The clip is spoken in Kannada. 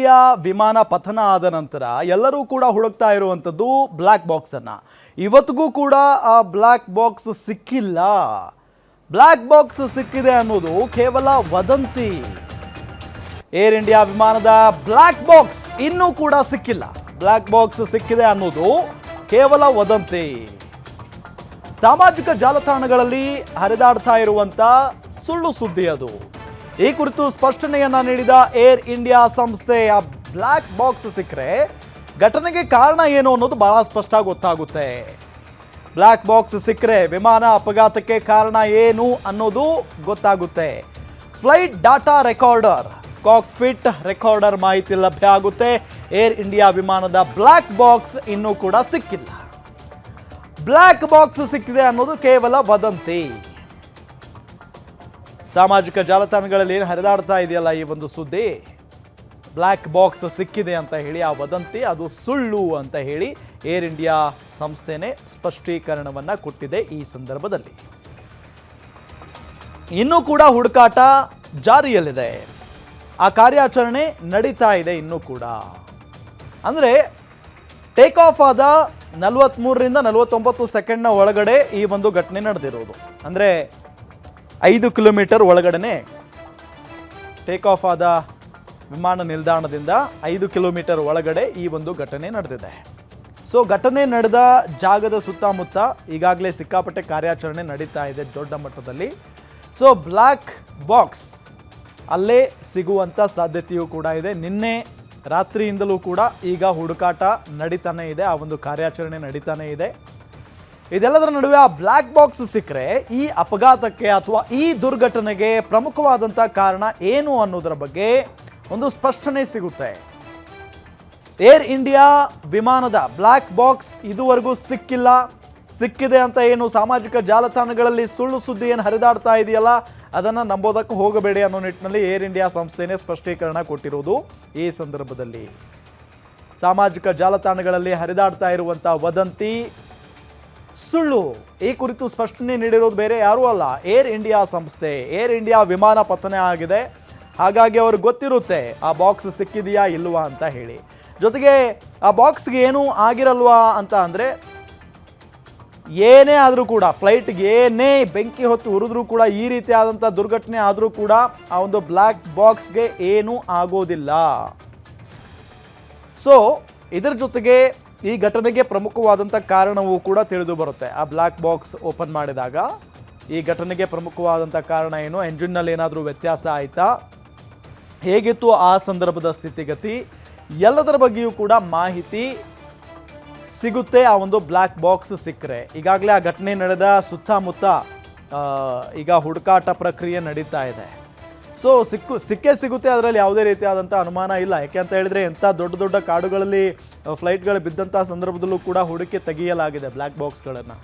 ಇಂಡಿಯಾ ವಿಮಾನ ಪತನ ಆದ ನಂತರ ಎಲ್ಲರೂ ಕೂಡ ಹುಡುಕ್ತಾ ಇರುವಂಥದ್ದು ಬ್ಲ್ಯಾಕ್ ಬಾಕ್ಸನ್ನು. ಇವತ್ತಿಗೂ ಕೂಡ ಆ ಬ್ಲ್ಯಾಕ್ ಬಾಕ್ಸ್ ಸಿಕ್ಕಿಲ್ಲ. ಬ್ಲ್ಯಾಕ್ ಬಾಕ್ಸ್ ಸಿಕ್ಕಿದೆ ಅನ್ನೋದು ಕೇವಲ ವದಂತಿ. ಏರ್ ಇಂಡಿಯಾ ವಿಮಾನದ ಬ್ಲ್ಯಾಕ್ ಬಾಕ್ಸ್ ಇನ್ನೂ ಕೂಡ ಸಿಕ್ಕಿಲ್ಲ. ಬ್ಲ್ಯಾಕ್ ಬಾಕ್ಸ್ ಸಿಕ್ಕಿದೆ ಅನ್ನೋದು ಕೇವಲ ವದಂತಿ. ಸಾಮಾಜಿಕ ಜಾಲತಾಣಗಳಲ್ಲಿ ಹರಿದಾಡ್ತಾ ಇರುವಂಥ ಸುಳ್ಳು ಸುದ್ದಿ ಅದು. ಈ ಕುರಿತು ಸ್ಪಷ್ಟನೆಯನ್ನ ನೀಡಿದ ಏರ್ ಇಂಡಿಯಾ ಸಂಸ್ಥೆ, ಆ ಬ್ಲ್ಯಾಕ್ ಬಾಕ್ಸ್ ಸಿಕ್ಕರೆ ಘಟನೆಗೆ ಕಾರಣ ಏನು ಅನ್ನೋದು ಬಹಳ ಸ್ಪಷ್ಟ ಗೊತ್ತಾಗುತ್ತೆ. ಬ್ಲ್ಯಾಕ್ ಬಾಕ್ಸ್ ಸಿಕ್ಕರೆ ವಿಮಾನ ಅಪಘಾತಕ್ಕೆ ಕಾರಣ ಏನು ಅನ್ನೋದು ಗೊತ್ತಾಗುತ್ತೆ. Flight data recorder, cockpit recorder ಮಾಹಿತಿ ಲಭ್ಯ ಆಗುತ್ತೆ. ಏರ್ ಇಂಡಿಯಾ ವಿಮಾನದ ಬ್ಲ್ಯಾಕ್ ಬಾಕ್ಸ್ ಇನ್ನೂ ಕೂಡ ಸಿಕ್ಕಿಲ್ಲ. ಬ್ಲ್ಯಾಕ್ ಬಾಕ್ಸ್ ಸಿಕ್ಕಿದೆ ಅನ್ನೋದು ಕೇವಲ ವದಂತಿ. ಸಾಮಾಜಿಕ ಜಾಲತಾಣಗಳಲ್ಲಿ ಏನು ಹರಿದಾಡ್ತಾ ಇದೆಯಲ್ಲ ಈ ಒಂದು ಸುದ್ದಿ, ಬ್ಲ್ಯಾಕ್ ಬಾಕ್ಸ್ ಸಿಕ್ಕಿದೆ ಅಂತ ಹೇಳಿ, ಆ ವದಂತಿ ಅದು ಸುಳ್ಳು ಅಂತ ಹೇಳಿ ಏರ್ ಇಂಡಿಯಾ ಸಂಸ್ಥೆನೇ ಸ್ಪಷ್ಟೀಕರಣವನ್ನು ಕೊಟ್ಟಿದೆ. ಈ ಸಂದರ್ಭದಲ್ಲಿ ಇನ್ನೂ ಕೂಡ ಹುಡುಕಾಟ ಜಾರಿಯಲ್ಲಿದೆ. ಆ ಕಾರ್ಯಾಚರಣೆ ನಡೀತಾ ಇದೆ ಇನ್ನೂ ಕೂಡ. ಅಂದರೆ ಟೇಕ್ ಆಫ್ ಆದ 43ರಿಂದ 49 ಸೆಕೆಂಡ್ನ ಒಳಗಡೆ ಈ ಒಂದು ಘಟನೆ ನಡೆದಿರೋದು. ಅಂದರೆ 5 ಕಿಲೋಮೀಟರ್ ಒಳಗಡೆ ಟೇಕ್ ಆಫ್ ಆದ ವಿಮಾನ ನಿಲ್ದಾಣದಿಂದ 5 ಕಿಲೋಮೀಟರ್ ಒಳಗಡೆ ಈ ಒಂದು ಘಟನೆ ನಡೆದಿದೆ. ಸೊ ಘಟನೆ ನಡೆದ ಜಾಗದ ಸುತ್ತಮುತ್ತ ಈಗಾಗಲೇ ಸಿಕ್ಕಾಪಟ್ಟೆ ಕಾರ್ಯಾಚರಣೆ ನಡೀತಾ ಇದೆ ದೊಡ್ಡ ಮಟ್ಟದಲ್ಲಿ. ಸೊ ಬ್ಲ್ಯಾಕ್ ಬಾಕ್ಸ್ ಅಲ್ಲೇ ಸಿಗುವಂಥ ಸಾಧ್ಯತೆಯೂ ಕೂಡ ಇದೆ. ನಿನ್ನೆ ರಾತ್ರಿಯಿಂದಲೂ ಕೂಡ ಈಗ ಹುಡುಕಾಟ ನಡೀತಾನೆ ಇದೆ, ಆ ಒಂದು ಕಾರ್ಯಾಚರಣೆ ನಡೀತಾನೆ ಇದೆ. ಇದೆಲ್ಲದರ ನಡುವೆ ಆ ಬ್ಲ್ಯಾಕ್ ಬಾಕ್ಸ್ ಸಿಕ್ಕರೆ ಈ ಅಪಘಾತಕ್ಕೆ ಅಥವಾ ಈ ದುರ್ಘಟನೆಗೆ ಪ್ರಮುಖವಾದಂಥ ಕಾರಣ ಏನು ಅನ್ನೋದರ ಬಗ್ಗೆ ಒಂದು ಸ್ಪಷ್ಟನೆ ಸಿಗುತ್ತೆ. ಏರ್ ಇಂಡಿಯಾ ವಿಮಾನದ ಬ್ಲ್ಯಾಕ್ ಬಾಕ್ಸ್ ಇದುವರೆಗೂ ಸಿಕ್ಕಿಲ್ಲ. ಸಿಕ್ಕಿದೆ ಅಂತ ಏನು ಸಾಮಾಜಿಕ ಜಾಲತಾಣಗಳಲ್ಲಿ ಸುಳ್ಳು ಸುದ್ದಿ ಏನು ಹರಿದಾಡ್ತಾ ಇದೆಯಲ್ಲ, ಅದನ್ನು ನಂಬೋದಕ್ಕೆ ಹೋಗಬೇಡಿ ಅನ್ನೋ ನಿಟ್ಟಿನಲ್ಲಿ ಏರ್ ಇಂಡಿಯಾ ಸಂಸ್ಥೆನೇ ಸ್ಪಷ್ಟೀಕರಣ ಕೊಟ್ಟಿರೋದು. ಈ ಸಂದರ್ಭದಲ್ಲಿ ಸಾಮಾಜಿಕ ಜಾಲತಾಣಗಳಲ್ಲಿ ಹರಿದಾಡ್ತಾ ಇರುವಂಥ ವದಂತಿ ಸುಳ್ಳು. ಈ ಕುರಿತು ಸ್ಪಷ್ಟನೆ ನೀಡಿರೋದು ಬೇರೆ ಯಾರೂ ಅಲ್ಲ, ಏರ್ ಇಂಡಿಯಾ ಸಂಸ್ಥೆ. ಏರ್ ಇಂಡಿಯಾ ವಿಮಾನ ಪತನ ಆಗಿದೆ, ಹಾಗಾಗಿ ಅವ್ರಿಗೆ ಗೊತ್ತಿರುತ್ತೆ ಆ ಬಾಕ್ಸ್ ಸಿಕ್ಕಿದೆಯಾ ಇಲ್ವಾ ಅಂತ ಹೇಳಿ. ಜೊತೆಗೆ ಆ ಬಾಕ್ಸ್ಗೆ ಏನೂ ಆಗಿರಲ್ವಾ ಅಂತ ಅಂದರೆ, ಏನೇ ಆದರೂ ಕೂಡ ಫ್ಲೈಟ್ಗೆ ಏನೇ ಬೆಂಕಿ ಹೊತ್ತು ಉರಿದ್ರೂ ಕೂಡ, ಈ ರೀತಿಯಾದಂಥ ದುರ್ಘಟನೆ ಆದರೂ ಕೂಡ ಆ ಒಂದು ಬ್ಲ್ಯಾಕ್ ಬಾಕ್ಸ್ಗೆ ಏನೂ ಆಗೋದಿಲ್ಲ. ಸೊ ಇದರ ಜೊತೆಗೆ ಈ ಘಟನೆಗೆ ಪ್ರಮುಖವಾದಂಥ ಕಾರಣವೂ ಕೂಡ ತಿಳಿದು ಬರುತ್ತೆ. ಆ ಬ್ಲ್ಯಾಕ್ ಬಾಕ್ಸ್ ಓಪನ್ ಮಾಡಿದಾಗ ಈ ಘಟನೆಗೆ ಪ್ರಮುಖವಾದಂಥ ಕಾರಣ ಏನು, ಎಂಜಿನ್ನಲ್ಲಿ ಏನಾದರೂ ವ್ಯತ್ಯಾಸ ಆಯಿತಾ, ಹೇಗಿತ್ತು ಆ ಸಂದರ್ಭದ ಸ್ಥಿತಿಗತಿ, ಎಲ್ಲದರ ಬಗ್ಗೆಯೂ ಕೂಡ ಮಾಹಿತಿ ಸಿಗುತ್ತೆ ಆ ಒಂದು ಬ್ಲ್ಯಾಕ್ ಬಾಕ್ಸ್ ಸಿಕ್ಕರೆ. ಈಗಾಗಲೇ ಆ ಘಟನೆ ನಡೆದ ಸುತ್ತಮುತ್ತ ಈಗ ಹುಡುಕಾಟ ಪ್ರಕ್ರಿಯೆ ನಡೀತಾ ಇದೆ. ಸೊ ಸಿಕ್ಕೇ ಸಿಗುತ್ತೆ, ಅದರಲ್ಲಿ ಯಾವುದೇ ರೀತಿಯಾದಂಥ ಅನುಮಾನ ಇಲ್ಲ. ಯಾಕೆ ಅಂತ ಹೇಳಿದರೆ ಎಂಥ ದೊಡ್ಡ ದೊಡ್ಡ ಕಾಡುಗಳಲ್ಲಿ ಫ್ಲೈಟ್ಗಳು ಬಿದ್ದಂಥ ಸಂದರ್ಭದಲ್ಲೂ ಕೂಡ ಹುಡುಕಿ ತೆಗೆಯಲಾಗಿದೆ ಬ್ಲ್ಯಾಕ್ ಬಾಕ್ಸ್ಗಳನ್ನು.